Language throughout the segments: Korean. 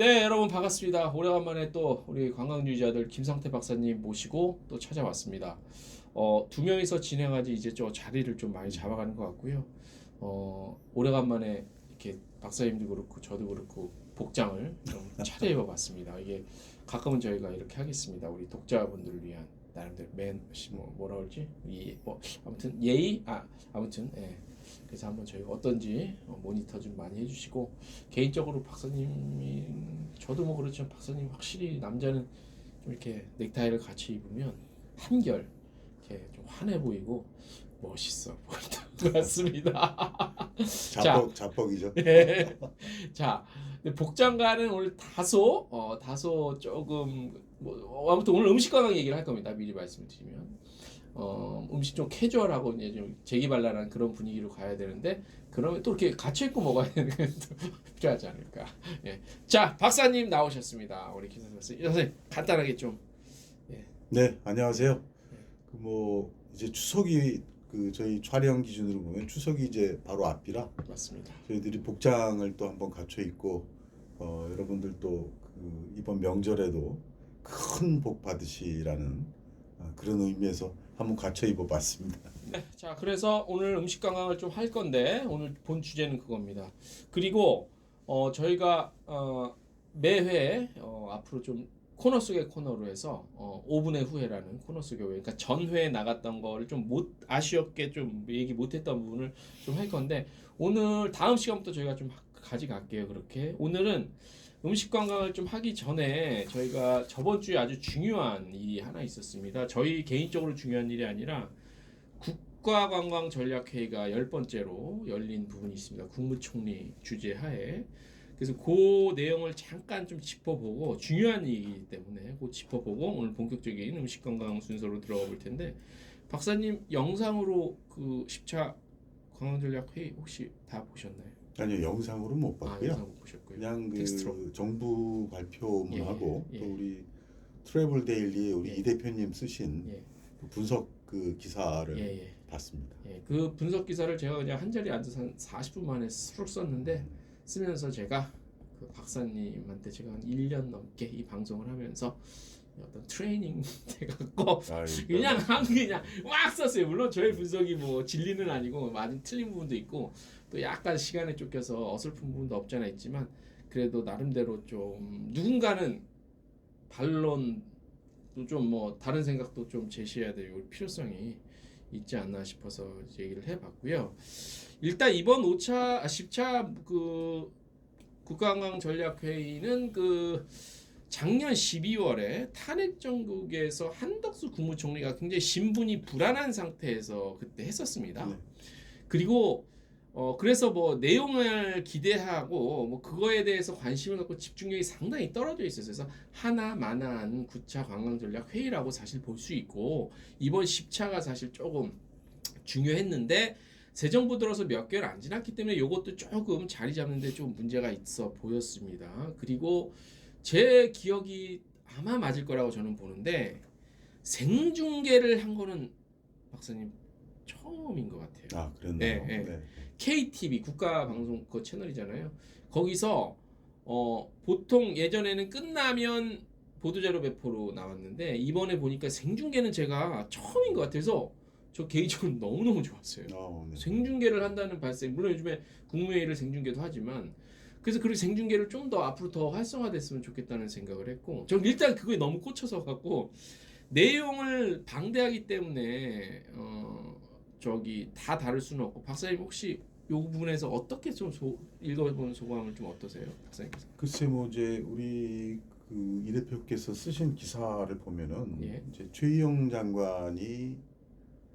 네, 여러분 반갑습니다. 오래간만에 또 우리 관광주의자들 김상태 박사님 모시고 또 찾아왔습니다. 두 명이서 진행하지 이제 저 자리를 좀 많이 잡아가는 것 같고요. 오래간만에 이렇게 박사님도 그렇고 저도 그렇고 복장을 좀 차려입어봤습니다. 이게 가끔은 저희가 이렇게 하겠습니다. 우리 독자분들을 위한 나름대로 뭐라 그러지? 아무튼 예의 아무튼 예. 그래서 한번 저희가 어떤지 모니터 좀 많이 해주시고 개인적으로 박사님이 저도 뭐 그렇지만 박사님 확실히 남자는 좀 이렇게 넥타이를 같이 입으면 한결 이렇게 좀 환해 보이고 멋있어 보인다 것 같습니다. 자, 자뻑이죠. 네. 자, 근데 복장가는 오늘 다소 조금 아무튼 오늘 음식 관광 얘기를 할 겁니다. 미리 말씀드리면 음식 좀 캐주얼하고 이제 좀 재기발랄한 그런 분위기로 가야 되는데 그러면 또 이렇게 갇혀 있고 먹어야 되는 게 필요하지 않을까. 예. 자, 박사님 나오셨습니다. 우리 김 선생님 간단하게 좀. 예. 네, 안녕하세요. 이제 추석이 저희 촬영 기준으로 보면 추석이 이제 바로 앞이라 맞습니다. 저희들이 복장을 또 한번 갖춰 입고 여러분들도 이번 명절에도 큰 복 받으시라는 그런 의미에서 한번 갖춰 입어봤습니다. 네, 자 그래서 오늘 음식 관광을 좀 할 건데 오늘 본 주제는 그겁니다. 그리고 저희가 매회 앞으로 좀 코너 속의 코너로 해서 5분의 후회라는 코너 속의 후회, 그러니까 전회에 나갔던 거를 좀 못 아쉬웠게 좀 얘기 못했던 부분을 좀 할 건데 오늘 다음 시간부터 저희가 좀 가져갈게요. 그렇게 오늘은 음식 관광을 좀 하기 전에 저희가 저번 주에 아주 중요한 일이 하나 있었습니다. 저희 개인적으로 중요한 일이 아니라 국가관광전략회의가 10번째로 열린 부분이 있습니다. 국무총리 주재하에. 그래서 그 내용을 잠깐 좀 짚어보고 중요한 얘기이기 때문에 그 짚어보고 오늘 본격적인 음식관광 순서로 들어가 볼 텐데 박사님 영상으로 그 10차 관광전략회의 혹시 다 보셨나요? 아니요, 영상으로 못 봤고요. 영상 못 보셨고요. 그냥 텍스트로. 정부 발표문하고 예, 예, 예. 또 우리 트래블 데일리에 우리 예. 이 대표님 쓰신 예. 그 분석 기사를 예, 예. 봤습니다. 예, 그 분석 기사를 제가 그냥 한 자리에 앉아서 한 40분 만에 쑥 썼는데 쓰면서 제가 그 박사님한테 제가 한 1년 넘게 이 방송을 하면서 어떤 트레이닝 돼갖고 그냥 막 썼어요. 물론 저의 분석이 뭐 진리는 아니고 많이 틀린 부분도 있고 또 약간 시간에 쫓겨서 어설픈 부분도 없잖아 있지만 그래도 나름대로 좀 누군가는 반론도 좀 뭐 다른 생각도 좀 제시해야 될 필요성이 있지 않나 싶어서 얘기를 해봤고요. 일단 이번 10차 그 국가관광전략회의는 그 작년 12월에 탄핵 정국에서 한덕수 국무총리가 굉장히 신분이 불안한 상태에서 그때 했었습니다. 네. 그리고 그래서 뭐 내용을 기대하고 뭐 그거에 대해서 관심을 갖고 집중력이 상당히 떨어져 있었어요. 그래서 하나만한 9차 관광전략 회의라고 사실 볼 수 있고 이번 10차가 사실 조금 중요했는데 새 정부 들어서 몇 개월 안 지났기 때문에 이것도 조금 자리 잡는데 좀 문제가 있어 보였습니다. 그리고 제 기억이 아마 맞을 거라고 저는 보는데 생중계를 한 거는 박사님 처음인 것 같아요. 아, 그랬나요? 네, 네. 네. KTV 국가방송 그 채널이잖아요. 거기서 보통 예전에는 끝나면 보도자료 배포로 나왔는데 이번에 보니까 생중계는 제가 처음인 것 같아서 저 개인적으로 너무너무 좋았어요. 네. 생중계를 한다는 발생, 물론 요즘에 국무회의를 생중계도 하지만 그래서 그 생중계를 좀 더 앞으로 더 활성화됐으면 좋겠다는 생각을 했고 저는 일단 그거에 너무 꽂혀서 갖고 내용을 방대하기 때문에 저기 다 다룰 수는 없고 박사님 혹시 이 부분에서 어떻게 좀 읽어본 소감을 좀 어떠세요, 박사님께서? 글쎄 이제 우리 그 이 대표께서 쓰신 기사를 보면은 예. 이제 최희영 장관이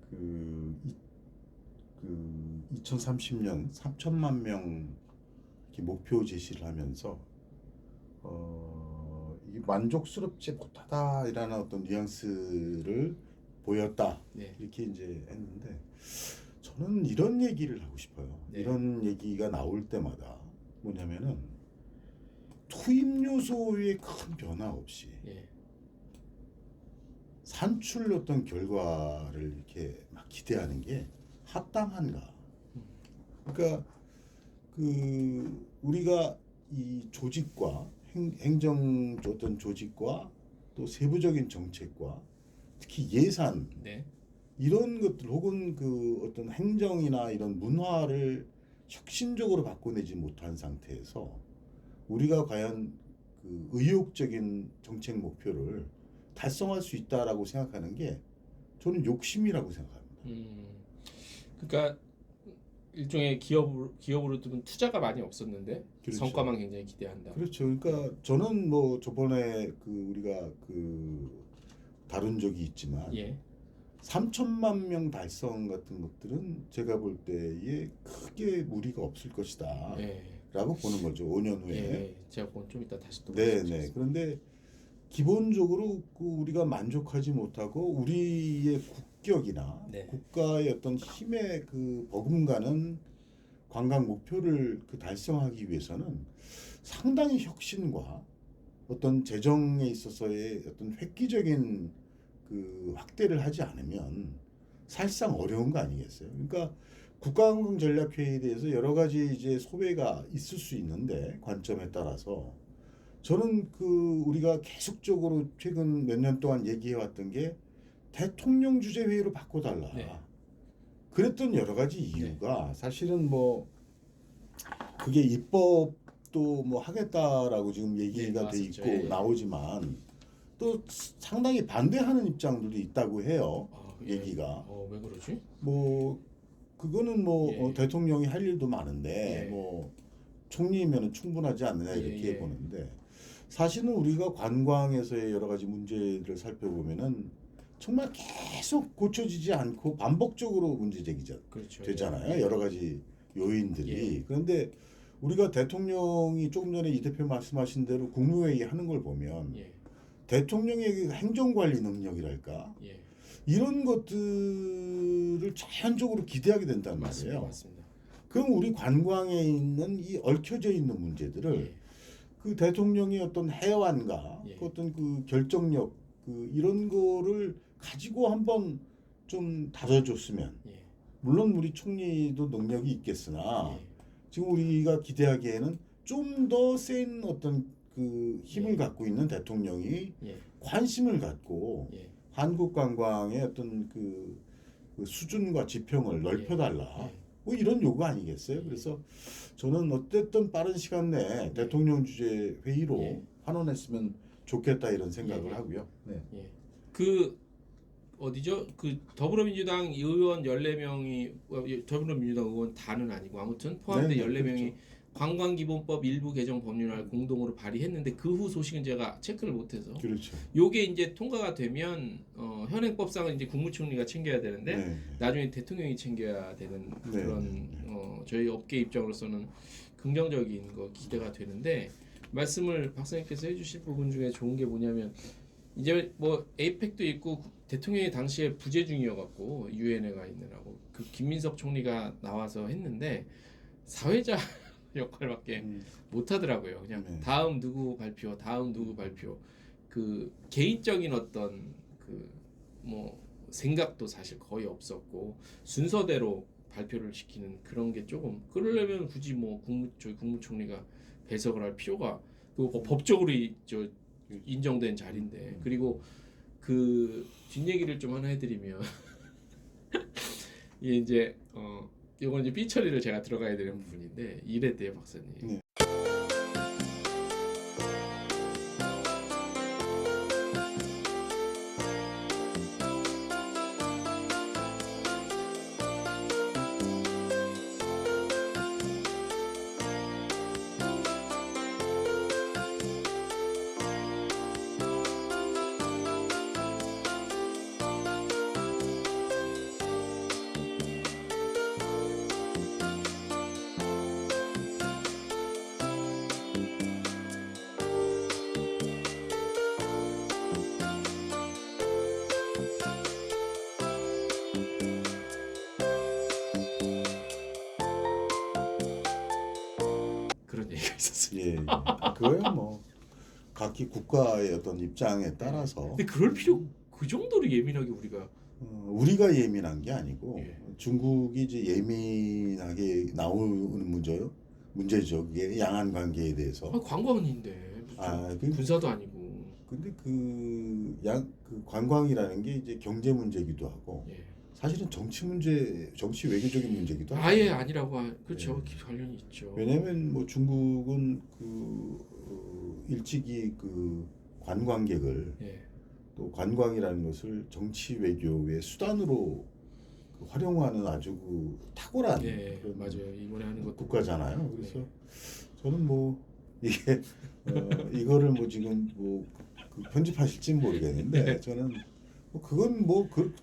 그 2030년 3천만 명 이렇게 목표 제시를 하면서 이게 만족스럽지 못하다라는 어떤 뉘앙스를 보였다. 네. 이렇게 이제 했는데 저는 이런 얘기를 하고 싶어요. 네. 이런 얘기가 나올 때마다 뭐냐면은 투입 요소의 큰 변화 없이 예. 산출 어떤 결과를 이렇게 막 기대하는 게 합당한가? 그러니까 우리가 이 조직과 행정 어떤 조직과 또 세부적인 정책과 특히 예산 네. 이런 것들 혹은 그 어떤 행정이나 이런 문화를 혁신적으로 바꿔내지 못한 상태에서 우리가 과연 그 의욕적인 정책 목표를 달성할 수 있다라고 생각하는 게 저는 욕심이라고 생각합니다. 그러니까 일종의 기업으로 두면 투자가 많이 없었는데 그렇죠. 성과만 굉장히 기대한다. 그렇죠. 그러니까 저는 뭐 저번에 그 우리가 그 다룬 적이 있지만 예. 3천만 명 달성 같은 것들은 제가 볼 때에 크게 무리가 없을 것이다. 예. 라고 보는 거죠. 5년 후에. 예. 제가 그건 좀 이따 다시 또 네네. 말씀드리겠습니다. 그런데 기본적으로 그 우리가 만족하지 못하고 우리의 국격이나 네. 국가의 어떤 힘의 그 버금가는 관광 목표를 그 달성하기 위해서는 상당히 혁신과 어떤 재정에 있어서의 어떤 획기적인 그 확대를 하지 않으면 사실상 어려운 거 아니겠어요? 그러니까 국가관광전략회의에 대해서 여러 가지 이제 소외가 있을 수 있는데 관점에 따라서 저는 그 우리가 계속적으로 최근 몇 년 동안 얘기해왔던 게 대통령 주재 회의로 바꿔달라. 네. 그랬던 여러 가지 이유가 사실은 뭐 그게 입법도 뭐 하겠다라고 지금 얘기가 돼 나왔었죠. 있고 예. 나오지만 또 상당히 반대하는 입장들도 있다고 해요. 예. 얘기가 왜 그러지? 뭐 그거는 뭐 예. 대통령이 할 일도 많은데 예. 뭐 총리면은 충분하지 않느냐 예, 이렇게 예. 보는데 사실은 우리가 관광에서의 여러 가지 문제를 살펴보면은 정말 계속 고쳐지지 않고 반복적으로 문제 제기가 그렇죠. 되잖아요. 예. 여러 가지 요인들이. 예. 그런데 우리가 대통령이 조금 전에 이 대표 말씀하신 대로 국무회의 하는 걸 보면 예. 대통령의 그 행정관리 능력이랄까 예. 이런 것들을 자연적으로 기대하게 된단 맞습니다. 말이에요. 맞습니다. 그럼 우리 관광에 있는 이 얽혀져 있는 문제들을 예. 그 대통령의 어떤 해완과 예. 그 어떤 그 결정력 그 이런 거를 가지고 한번 좀 다뤄줬으면 예. 물론 우리 총리도 능력이 있겠으나 예. 지금 우리가 기대하기에는 좀 더 센 어떤 그 힘을 예. 갖고 있는 대통령이 예. 관심을 갖고 예. 한국 관광의 어떤 그 수준과 지평을 넓혀달라. 예. 뭐 이런 요구 아니겠어요? 그래서 저는 어쨌든 빠른 시간 내에 대통령 주재 회의로 예. 환원했으면 좋겠다 이런 생각을 예. 하고요. 네. 예. 그 어디죠? 그 더불어민주당 의원 14명이 더불어민주당 의원 다는 아니고 아무튼 포함된 네, 14명이 그렇죠. 관광기본법 일부 개정 법률안을 공동으로 발의했는데 그 후 소식은 제가 체크를 못해서 그렇죠. 요게 이제 통과가 되면 현행법상은 이제 국무총리가 챙겨야 되는데 네. 나중에 대통령이 챙겨야 되는 네. 그런 저희 업계 입장으로서는 긍정적인 거 기대가 되는데 말씀을 박사님께서 해주실 부분 중에 좋은 게 뭐냐면 이제 뭐 에이펙도 있고 대통령이 당시에 부재 중이어갖고 유엔에가 있느라고 그 김민석 총리가 나와서 했는데 사회자 역할밖에 못하더라고요. 그냥 네. 다음 누구 발표, 다음 누구 발표. 그 개인적인 어떤 그 뭐 생각도 사실 거의 없었고 순서대로 발표를 시키는 그런 게 조금 그러려면 굳이 뭐 저희 국무총리가 배석을 할 필요가 그 법적으로 인정된 자리인데 그리고 그 뒷얘기를 좀 하나 해드리면 이게 이제 이건 이제 삐 처리를 제가 들어가야 되는 부분인데 이랬대요 박사님. 네. 그런 얘기가 있었어요. 예. 그거야 뭐 각기 국가의 어떤 입장에 따라서 근데 그럴 필요 그 정도로 예민하게 우리가 우리가 예민한 게 아니고 예. 중국이 이제 예민하게 나오는 문제죠. 그게 양안 관계에 대해서. 관광인데 군사도 아니고. 근데 그 관광이라는 게 이제 경제 문제기도 하고 예. 사실은 정치 외교적인 문제기도 하고. 아예 아니라고 그렇죠. 예. 관련이 있죠. 왜냐하면 뭐 중국은 일찍이 그 관광객을 예. 또 관광이라는 것을 정치 외교의 수단으로 활용하는 아주 탁월한 예, 그런 맞아요. 이번에 하는 것도 국가잖아요. 그래서 네. 저는 뭐 이게 이거를 뭐 지금 편집하실지는 모르겠는데 저는 그건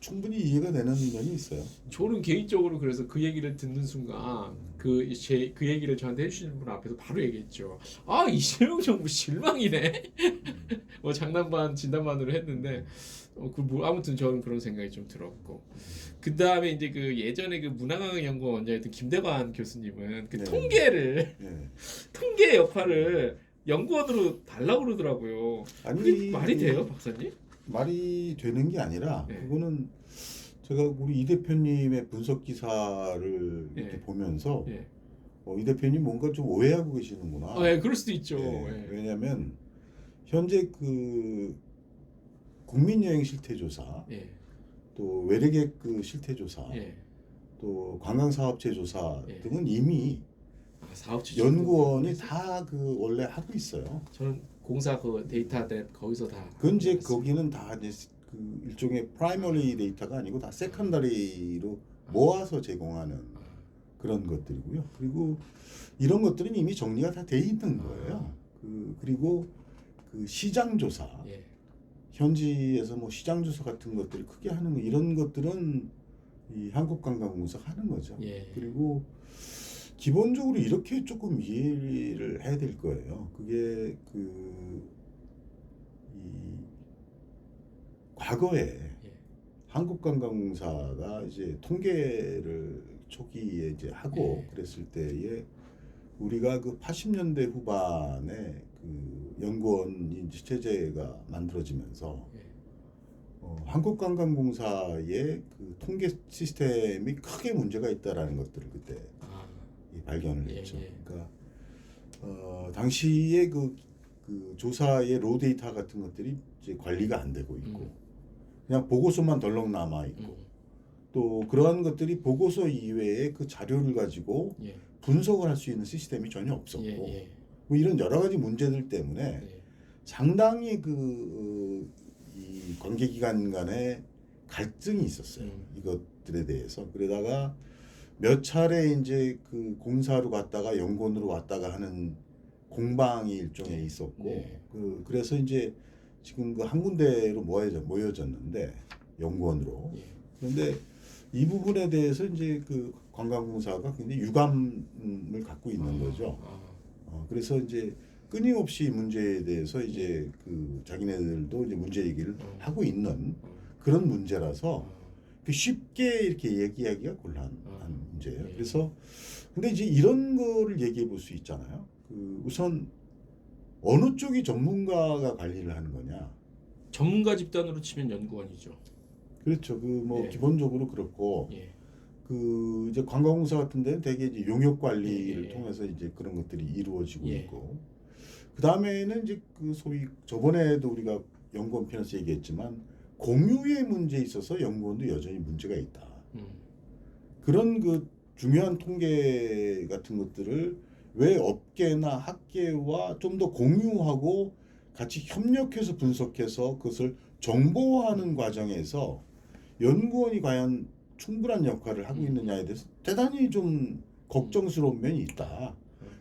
충분히 이해가 되는 면이 있어요. 저는 개인적으로 그래서 그 얘기를 듣는 순간 그 얘기를 저한테 해주시는 분 앞에서 바로 얘기했죠. 아, 이재명 정부 실망이네. 뭐 장난반 진담반으로 했는데 아무튼 저는 그런 생각이 좀 들었고, 그 다음에 이제 그 예전에 그 문화관광연구원 원장이었던 김대관 교수님은 그 네. 통계를 네. 통계 역할을 연구원으로 달라고 그러더라고요. 그게 말이 돼요, 박사님? 말이 되는 게 아니라 네. 그거는 제가 우리 이 대표님의 분석 기사를 이렇게 예. 보면서 예. 이 대표님 뭔가 좀 오해하고 계시는구나. 예, 그럴 수도 있죠. 예, 예. 왜냐하면 현재 그 국민여행 실태조사, 예. 또 외래객 그 실태조사, 예. 또 관광사업체 조사 예. 등은 이미 사업체 연구원이 다 원래 하고 있어요. 저는 공사 그 데이터넷 거기서 다. 그건 이제 알았어요. 거기는 다 이제 그 일종의 프라이머리 데이터가 아니고 다 세컨더리로 모아서 제공하는 그런 것들이고요. 그리고 이런 것들은 이미 정리가 다 돼 있는 거예요. 그리고 그 시장 조사, 예. 현지에서 뭐 시장 조사 같은 것들을 크게 하는 거, 이런 것들은 이 한국관광공사가 하는 거죠. 예. 그리고 기본적으로 이렇게 조금 이해를 해야 될 거예요. 그게 이 과거에 예. 한국관광공사가 이제 통계를 초기에 이제 하고 예. 그랬을 때에 우리가 그 80년대 후반에 그 연구원 체제가 만들어지면서 예. 한국관광공사의 그 통계 시스템이 크게 문제가 있다라는 것들을 그때 발견을 예, 했죠. 예. 그러니까 당시에 그 조사의 로 데이터 같은 것들이 이제 관리가 안 되고 있고 그냥 보고서만 덜렁 남아 있고 또 그러한 것들이 보고서 이외에 그 자료를 가지고 예. 분석을 할 수 있는 시스템이 전혀 없었고 예. 예. 뭐 이런 여러 가지 문제들 때문에 예. 상당히 이 관계기관 간에 갈등이 있었어요. 이것들에 대해서. 그러다가 몇 차례 이제 그 공사로 갔다가 연구원으로 왔다가 하는 공방이 일종의 있었고 네. 그래서 이제 지금 그 한 군데로 모여졌는데 연구원으로. 예. 그런데 이 부분에 대해서 이제 그 관광공사가 굉장히 유감을 갖고 있는 거죠. 그래서 이제 끊임없이 문제에 대해서 이제 그 자기네들도 이제 문제 얘기를 하고 있는 그런 문제라서 쉽게 이렇게 얘기하기가 곤란한 문제예요. 예. 그래서 근데 이제 이런 거를 얘기해 볼 수 있잖아요. 우선 어느 쪽이 전문가가 관리를 하는 거냐. 전문가 집단으로 치면 연구원이죠. 그렇죠. 예. 기본적으로 그렇고 예. 이제 관광공사 같은 데는 대개 이제 용역 관리를 예. 통해서 이제 그런 것들이 이루어지고 예. 있고 그 다음에는 이제 소위 저번에도 우리가 연구원 편에서 얘기했지만 공유의 문제에 있어서 연구원도 여전히 문제가 있다. 그런 중요한 통계 같은 것들을 왜 업계나 학계와 좀 더 공유하고 같이 협력해서 분석해서 그것을 정보화하는 과정에서 연구원이 과연 충분한 역할을 하고 있느냐에 대해서 대단히 좀 걱정스러운 면이 있다.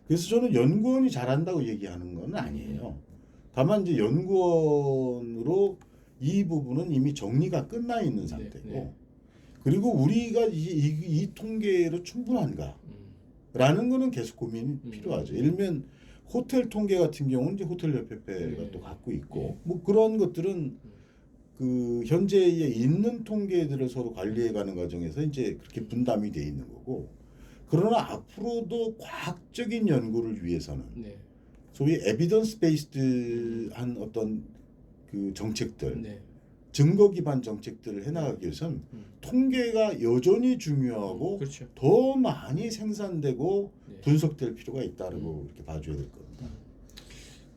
그래서 저는 연구원이 잘한다고 얘기하는 건 아니에요. 다만 이제 연구원으로 이 부분은 이미 정리가 끝나 있는 상태고 네. 그리고 우리가 이 통계로 충분한가? 라는 거는 계속 고민이 필요하죠. 예를 들면 호텔 통계 같은 경우는 이제 호텔협회가 또 갖고 있고 뭐 그런 것들은 그 현재에 있는 통계들을 서로 관리해가는 과정에서 이제 그렇게 분담이 돼 있는 거고 그러나 앞으로도 과학적인 연구를 위해서는 소위 에비던스 베이스드한 어떤 그 정책들 증거 기반 정책들을 해나가기 위해서는 통계가 여전히 중요하고 그렇죠. 더 많이 생산되고 분석될 필요가 있다고 이렇게 봐줘야 될 겁니다.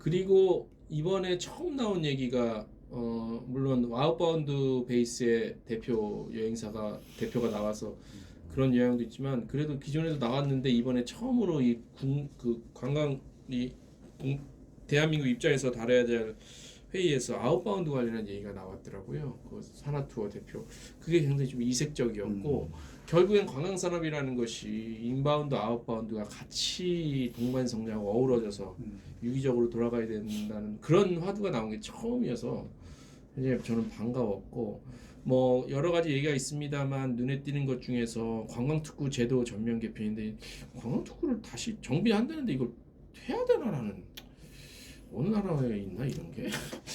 그리고 이번에 처음 나온 얘기가 물론 아웃바운드 베이스의 대표가 나와서 그런 영향도 있지만 그래도 기존에도 나왔는데 이번에 처음으로 그 관광 대한민국 입장에서 다뤄야 될 회의에서 아웃바운드 관련한 얘기가 나왔더라고요. 그 산하투어 대표 그게 굉장히 좀 이색적이었고 결국엔 관광산업이라는 것이 인바운드 아웃바운드가 같이 동반성장하고 어우러져서 유기적으로 돌아가야 된다는 그런 화두가 나온 게 처음이어서 굉장히 저는 반가웠고 뭐 여러 가지 얘기가 있습니다만 눈에 띄는 것 중에서 관광특구 제도 전면 개편인데 관광특구를 다시 정비한다는데 이걸 해야 되나라는 어느 나라에 있나 이런 게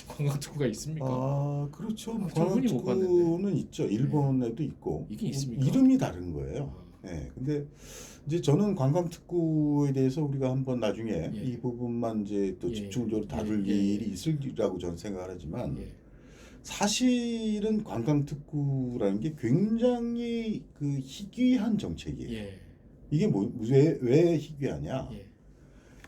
관광특구가 있습니까? 아, 그렇죠. 전 흔히 못 봤는데. 관광특구는 있죠. 일본에도 있고. 이게 있습니까? 이름이 다른 거예요. 예. 근데 이제 저는 관광특구에 대해서 우리가 한번 나중에 예. 이 부분만 이제 또 예. 집중적으로 다룰 예. 일이 있으리라고 저는 생각을 하지만 예. 사실은 관광특구라는 게 굉장히 그 희귀한 정책이에요. 예. 이게 왜 희귀하냐? 예.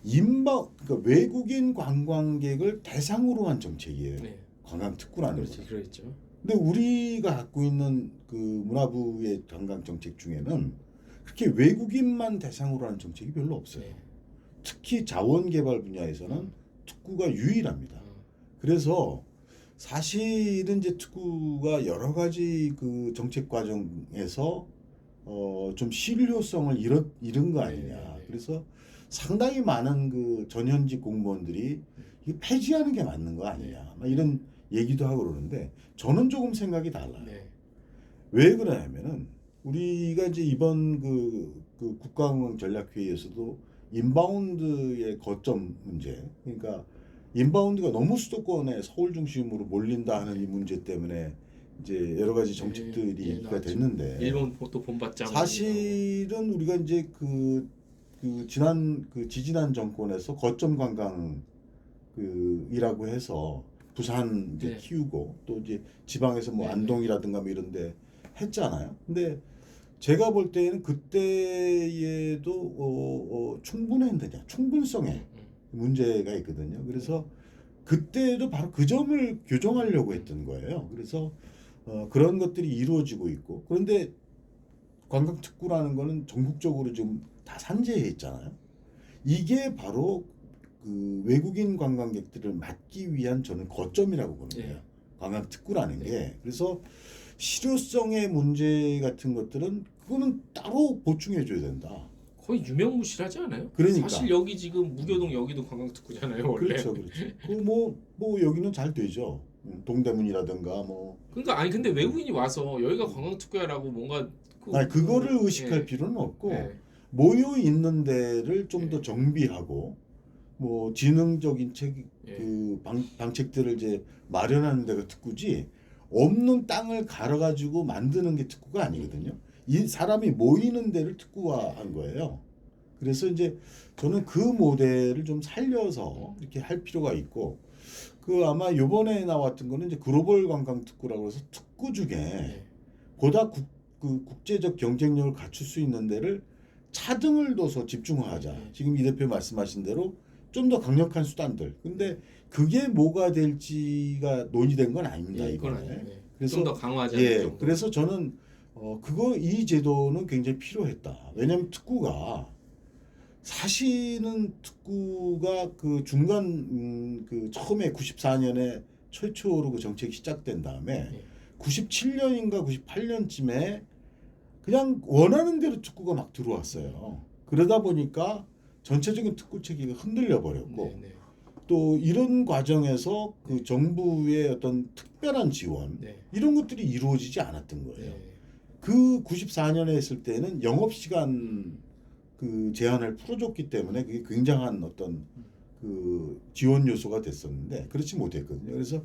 그러니까 외국인 관광객을 대상으로 한 정책이에요. 네. 관광특구라는 그렇지, 거죠. 그렇죠. 근데 우리가 갖고 있는 그 문화부의 관광 정책 중에는 그렇게 외국인만 대상으로 하는 정책이 별로 없어요. 네. 특히 자원개발 분야에서는 특구가 유일합니다. 그래서 사실은 이제 특구가 여러 가지 그 정책 과정에서 좀 실효성을 잃은 거 아니냐. 네. 그래서 상당히 많은 그 전현직 공무원들이 이게 폐지하는 게 맞는 거 아니냐. 막 이런 얘기도 하고 그러는데 저는 조금 생각이 달라요. 네. 왜 그러냐면은 우리가 이제 이번 그 국가관광 전략회의에서도 인바운드의 거점 문제, 그러니까 인바운드가 너무 수도권에 서울 중심으로 몰린다 하는 이 문제 때문에 이제 여러 가지 정책들이 얘기가 됐는데 일본 또 본받자 사실은 우리가 이제 지지난 정권에서 거점 관광 이라고 해서 부산 이제 네. 키우고 또 이제 지방에서 뭐 네. 안동이라든가 뭐 이런데 했잖아요. 근데 제가 볼 때는 그때에도 충분했느냐, 충분성에 문제가 있거든요. 그래서 그때도 바로 그 점을 교정하려고 했던 거예요. 그래서 그런 것들이 이루어지고 있고 그런데 관광특구라는 거는 전국적으로 지금 다 산재해 있잖아요. 이게 바로 그 외국인 관광객들을 막기 위한 저는 거점이라고 보는 거예요. 네. 관광특구라는 네. 게. 그래서 실효성의 문제 같은 것들은 그거는 따로 보충해 줘야 된다. 거의 유명무실하지 않아요? 그러니까. 사실 여기 지금 무교동 여기도 관광특구잖아요 원래. 그렇죠, 그렇죠. 뭐 여기는 잘 되죠. 동대문이라든가 뭐. 그러니까 아니 근데 외국인이 와서 여기가 관광특구야라고 뭔가 그거를 의식할 예. 필요는 없고 예. 모여 있는 데를 좀 더 예. 정비하고 뭐 지능적인 예. 방책들을 이제 마련하는 데가 특구지 없는 땅을 갈아가지고 만드는 게 특구가 아니거든요. 이 사람이 모이는 데를 특구화한 거예요. 그래서 이제 저는 그 모델을 좀 살려서 이렇게 할 필요가 있고 그 아마 요번에 나왔던 거는 이제 글로벌 관광 특구라고 해서 특구 중에 예. 보다 국제적 경쟁력을 갖출 수 있는 데를 차등을 둬서 집중화하자. 지금 이 대표 말씀하신 대로 좀 더 강력한 수단들. 근데 그게 뭐가 될지가 논의된 건 아닙니다. 예, 그건 이번에. 아니에요. 예. 그래서 좀 더 강화하자는 예, 정도. 그래서 저는 이 제도는 굉장히 필요했다. 왜냐하면 특구가 사실은 특구가 그 중간 그 처음에 94년에 최초로 그 정책이 시작된 다음에 예. 97년인가 98년쯤에 그냥 원하는 대로 특구가 막 들어왔어요. 그러다 보니까 전체적인 특구 체계가 흔들려 버렸고 네, 네. 또 이런 과정에서 그 정부의 어떤 특별한 지원 네. 이런 것들이 이루어지지 않았던 거예요. 네. 그 94년에 했을 때는 영업시간 그 제한을 풀어줬기 때문에 그게 굉장한 어떤 그 지원 요소가 됐었는데 그렇지 못했거든요. 그래서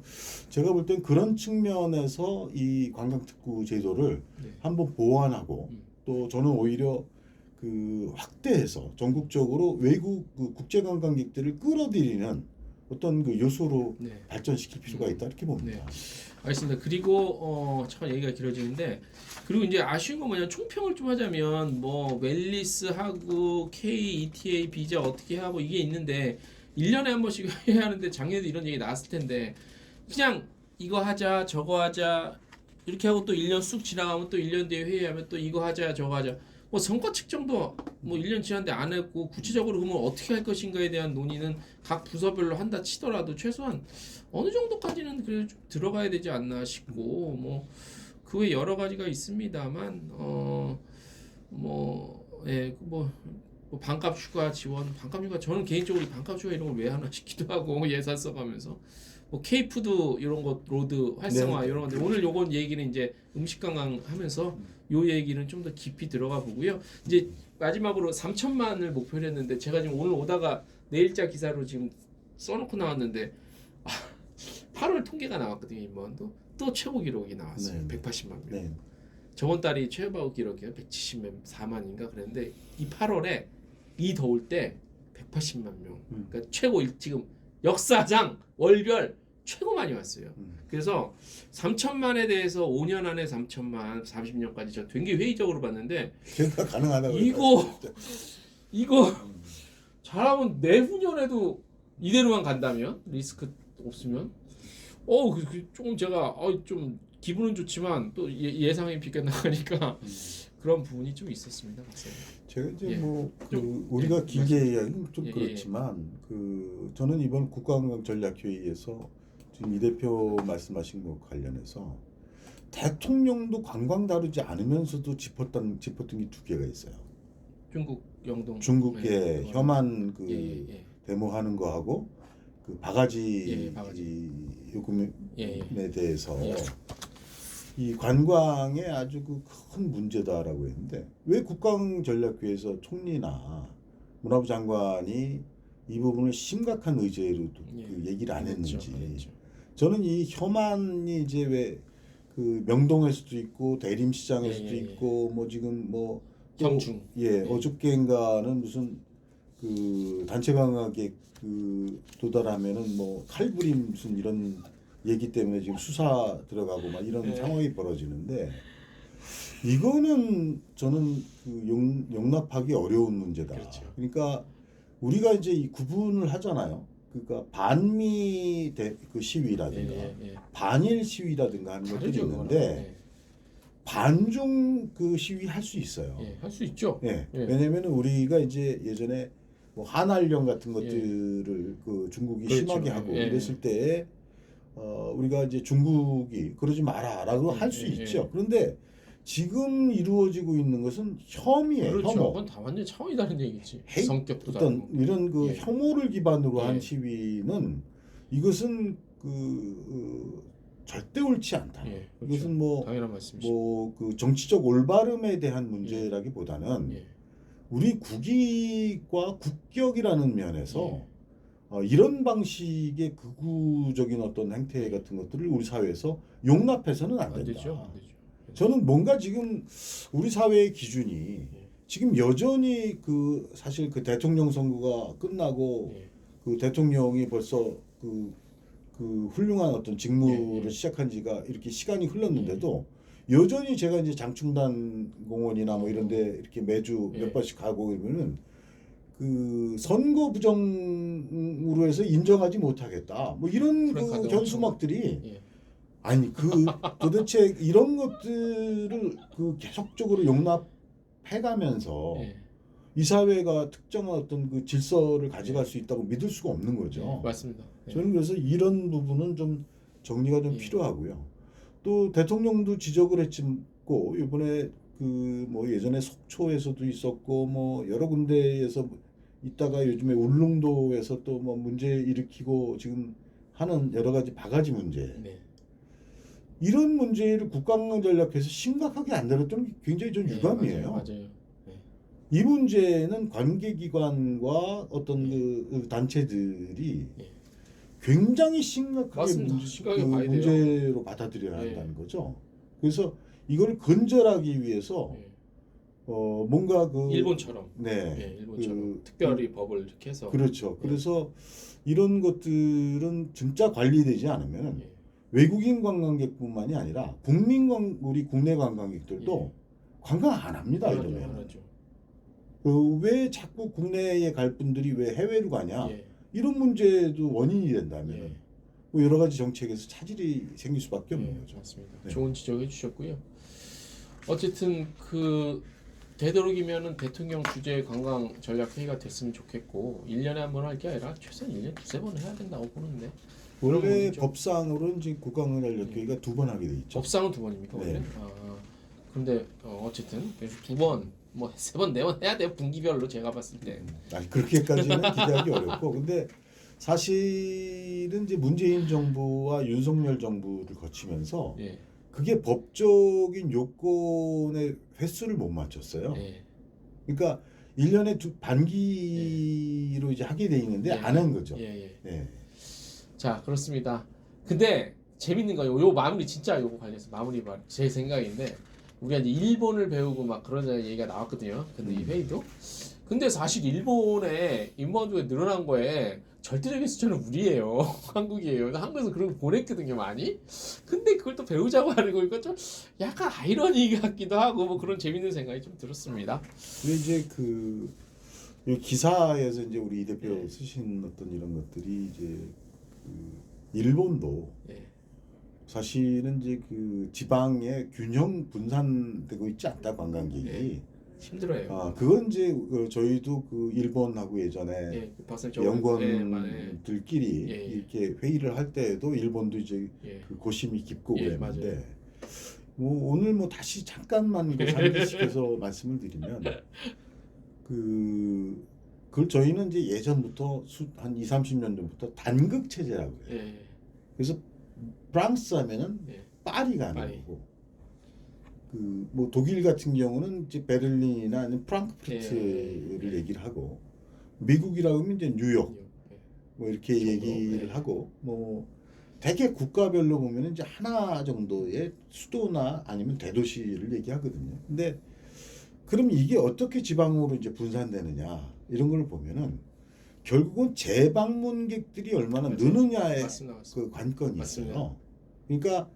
제가 볼 땐 그런 측면에서 이 관광특구 제도를 네. 한번 보완하고 또 저는 오히려 그 확대해서 전국적으로 외국 그 국제 관광객들을 끌어들이는 어떤 그 요소로 네. 발전시킬 필요가 있다 이렇게 봅니다. 네. 알겠습니다. 그리고 잠깐 얘기가 길어지는데 그리고 이제 아쉬운 건 뭐냐면 총평을 좀 하자면 뭐 웰리스 하고 K ETA 비자 어떻게 하고 이게 있는데 1년에 한 번씩 해야 하는데 작년에도 이런 얘기 나왔을 텐데 그냥 이거 하자 저거 하자 이렇게 하고 또 1년 쑥 지나가면 또 1년 뒤에 회의하면 또 이거 하자 저거 하자 뭐 성과 측정도 뭐 1년 지났는데 안 했고 구체적으로 그러면 어떻게 할 것인가에 대한 논의는 각 부서별로 한다 치더라도 최소한 어느 정도까지는 그래도 좀 들어가야 되지 않나 싶고 뭐 그 외 여러 가지가 있습니다만 뭐 반값 휴가 지원, 반값 휴가 저는 개인적으로 이 반값 휴가 이런 걸 왜 하나 싶기도 하고 예산 써가면서 뭐 K푸드 이런 거 로드 활성화 네. 이런 건데 오늘 요건 얘기는 이제 음식 관광 하면서 요 얘기는 좀 더 깊이 들어가 보고요. 이제 마지막으로 3천만을 목표로 했는데 제가 지금 오늘 오다가 내일자 기사로 지금 써놓고 나왔는데 8월 통계가 나왔거든요. 인원도 또 최고 기록이 나왔어요. 네. 180만 명. 네. 저번 달이 최고 기록이요. 174만인가 그랬는데 이 8월에 이 더울 때 180만 명. 그러니까 최고 지금 역사상 월별 최고 많이 왔어요. 그래서 3천만에 대해서 5년 안에 3천만, 40년까지 저 되게 회의적으로 봤는데 제가 가능하다고 이거 잘하면 내후년에도 이대로만 간다면 리스크 없으면 조금 제가 좀 기분은 좋지만 또 예상이 비껴나가니까 그런 부분이 좀 있었습니다, 박사님. 제가 이제 예. 우리가 길게 이야기는 좀 예, 그렇지만 저는 이번 국가관광전략회의에서 지금 이 대표 말씀하신 것 관련해서 대통령도 관광 다루지 않으면서도 짚었던 게 두 개가 있어요. 중국 영동 중국계 혐한 예. 데모하는 거하고 그 바가지 요금에 대해서 이 관광에 아주 큰 문제다라고 했는데 왜 국가전략회의에서 총리나 문화부 장관이 이 부분을 심각한 의제로 얘기를 안 했는지 저는 이 혐한이 이제 왜 그 명동에서도 있고 대림시장에서도 있고 뭐 지금 뭐 경중 어저께인가는 무슨 그 단체 관광객 도달하면은 뭐 칼부림 무슨 이런 얘기 때문에 지금 수사 들어가고 막 이런 상황이 벌어지는데 이거는 저는 용납하기 어려운 문제다. 그렇죠. 그러니까 우리가 이제 이 구분을 하잖아요. 그러니까 반미 시위라든가 반일 시위라든가 하는 것들이 있는데 반중 시위 할 수 있어요. 할 수 있죠. 왜냐면은 우리가 이제 예전에 뭐 한알령 같은 것들을 중국이 그렇죠. 심하게 하고 이랬을 때 우리가 이제 중국이 그러지 마라라고 할 수 있죠. 그런데 지금 이루어지고 있는 것은 혐의예요. 그렇죠. 혐오. 그건 다 완전 차원이 다른 얘기지. 헤이트, 성격도 어떤 다르고. 이런 혐오를 기반으로 한 예. 시위는 이것은 절대 옳지 않다. 그렇죠. 이것은 뭐 당연한 말씀이시죠. 그 정치적 올바름에 대한 문제라기보다는 우리 국익과 국격이라는 면에서 이런 방식의 극우적인 어떤 행태 같은 것들을 우리 사회에서 용납해서는 안 된다. 안 되죠. 저는 뭔가 지금 우리 사회의 기준이 지금 여전히 사실 대통령 선거가 끝나고 대통령이 벌써 훌륭한 어떤 직무를 시작한 지가 이렇게 시간이 흘렀는데도 여전히 제가 이제 장충단 공원이나 뭐 이런데 이렇게 매주 몇 번씩 가고 이러면은 선거 부정으로 해서 인정하지 못하겠다. 뭐 이런 현수막들이 아니 도대체 이런 것들을 계속적으로 용납해가면서 이 사회가 특정한 어떤 질서를 가져갈 수 있다고 믿을 수가 없는 거죠. 맞습니다. 저는 그래서 이런 부분은 좀 정리가 좀 필요하고요. 또 대통령도 지적을 했고 이번에 뭐 예전에 속초에서도 있었고 뭐 여러 군데에서 있다가 요즘에 울릉도에서 또 뭐 문제 일으키고 지금 하는 여러 가지 바가지 문제. 이런 문제를 국가관광전략회에서 심각하게 안 다뤘던 게 굉장히 좀 유감이에요. 맞아요. 이 문제는 관계기관과 어떤 단체들이 굉장히 심각하게 문제로 받아들여야 한다는 거죠. 그래서 이걸 근절하기 위해서 뭔가 일본처럼 일본처럼 특별히 법을 이렇게 해서 그렇죠. 그래서 이런 것들은 진짜 관리되지 않으면 외국인 관광객뿐만이 아니라 우리 국내 관광객들도 관광 안 합니다. 이러면 왜 자꾸 국내에 갈 분들이 왜 해외로 가냐? 이런 문제도 원인이 된다면 예. 뭐 여러 가지 정책에서 차질이 생길 수밖에 없는 예, 거죠. 맞습니다. 네. 좋은 지적해 주셨고요. 어쨌든 그 되도록이면은 대통령 주재 관광 전략 회의가 됐으면 좋겠고 1년에 한 번 할 게 아니라 최소한 1년 두세 번은 해야 된다고 보는데 그런 원래 부분이죠. 법상으로는 지금 국가관광전략회의가 2번 하게 돼 있죠. 법상은 두 번입니까 원래? 네. 근데 어쨌든 그래서 두 번, 뭐 세 번, 네 번 해야 돼요 분기별로 제가 봤을 때. 아니, 그렇게까지는 기대하기 어렵고 근데 사실은 이제 문재인 정부와 윤석열 정부를 거치면서 예, 그게 법적인 요건의 횟수를 못 맞췄어요. 예, 그러니까 1년에 반기로 이제 하게 돼 있는데 예. 안 한 거죠. 예, 예. 네. 자 그렇습니다. 근데 재밌는 거 요 마무리 진짜 요거 관련해서 마무리 제 생각인데 우리가 이제 일본을 배우고 막 그런 얘기가 나왔거든요. 근데 이 회의도 근데 사실 일본의 인바운드가 늘어난 거에 절대적인 수준은 우리예요. 한국이에요. 근데 한국에서 그런 거 보냈거든요, 많이. 근데 그걸 또 배우자고 하는 거 이거 좀 약간 아이러니 같기도 하고 뭐 그런 재밌는 생각이 좀 들었습니다. 근데 이제 이 기사에서 이제 우리 이 대표 예. 쓰신 어떤 이런 것들이 이제 그 일본도 예. 사실은 이제 그 지방에 균형 분산되고 있지 않다 관광객이. 예. 힘들어요. 아 그건 이제 저희도 그 일본하고 예전에 예, 그 박사님 연구원들끼리 예, 예. 이렇게 회의를 할 때에도 일본도 이제 예. 그 고심이 깊고 예, 그랬는데 뭐 오늘 뭐 다시 잠깐만 그 상기시켜서 말씀을 드리면 그걸 저희는 이제 예전부터 한 20, 30년 전부터 단극 체제라고 해요. 예. 그래서 프랑스 하면은 예. 파리가 파리. 하는 거고 그 뭐 독일 같은 경우는 이제 베를린이나 아니면 프랑크푸르트를 예. 얘기를 하고 미국이라고 하면 이제 뉴욕 예. 뭐 이렇게 정도, 얘기를 예. 하고 뭐 대개 국가별로 보면은 이제 하나 정도의 수도나 아니면 대도시를 얘기하거든요. 근데 그럼 이게 어떻게 지방으로 이제 분산되느냐 이런 걸 보면은 결국은 재방문객들이 얼마나 맞아요. 느느냐의 맞습니다. 그 관건이 맞습니다. 있어요. 그러니까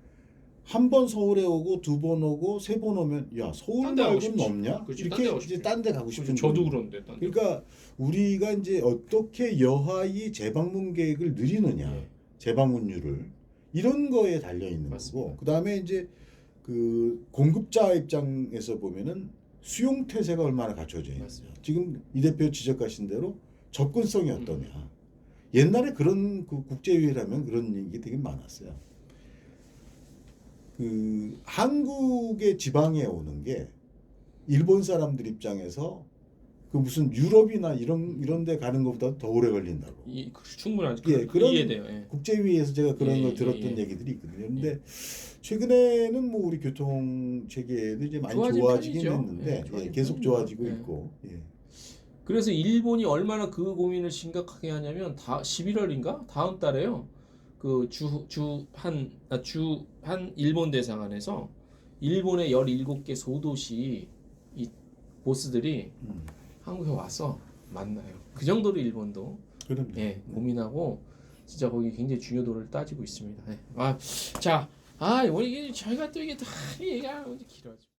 한 번 서울에 오고 두 번 오고 세 번 오면 야 서울 딴데 가고 말고는 싶지. 없냐? 그치, 이렇게 딴데 가고 이제 싶지. 딴 데 가고 싶은 저도 거예요. 그런데. 딴 데. 그러니까 우리가 이제 어떻게 여하이 재방문객을 늘리느냐, 예. 재방문율을 이런 거에 달려 있는 맞습니다. 거고. 그다음에 이제 그 공급자 입장에서 보면은 수용 태세가 얼마나 갖춰져 있느냐. 맞습니다. 지금 이 대표 지적하신 대로 접근성이 어떠냐. 옛날에 그런 그 국제회의라면 그런 얘기 되게 많았어요. 그 한국의 지방에 오는 게 일본 사람들 입장에서 그 무슨 유럽이나 이런 데 가는 것보다 더 오래 걸린다고. 충분하지. 예, 그런 이해돼요. 예. 국제회의에서 제가 그런 예, 걸 예, 들었던 예. 얘기들이 있거든요. 근데 최근에는 뭐 우리 교통 체계도 이제 많이 좋아진 좋아지긴 편이죠. 했는데 예, 좋아진 계속 편입니다. 좋아지고 예. 있고. 예. 그래서 일본이 얼마나 그 고민을 심각하게 하냐면 11월인가 다음 달에요. 그 한 일본 대사관에서 일본의 17개 소도시 이 보스들이 한국에 와서 만나요. 그 정도로 일본도 그럼요. 예, 고민하고 진짜 거기 굉장히 중요도를 따지고 있습니다. 예. 이게 저희가 또 이게 다 얘기하면 길어져.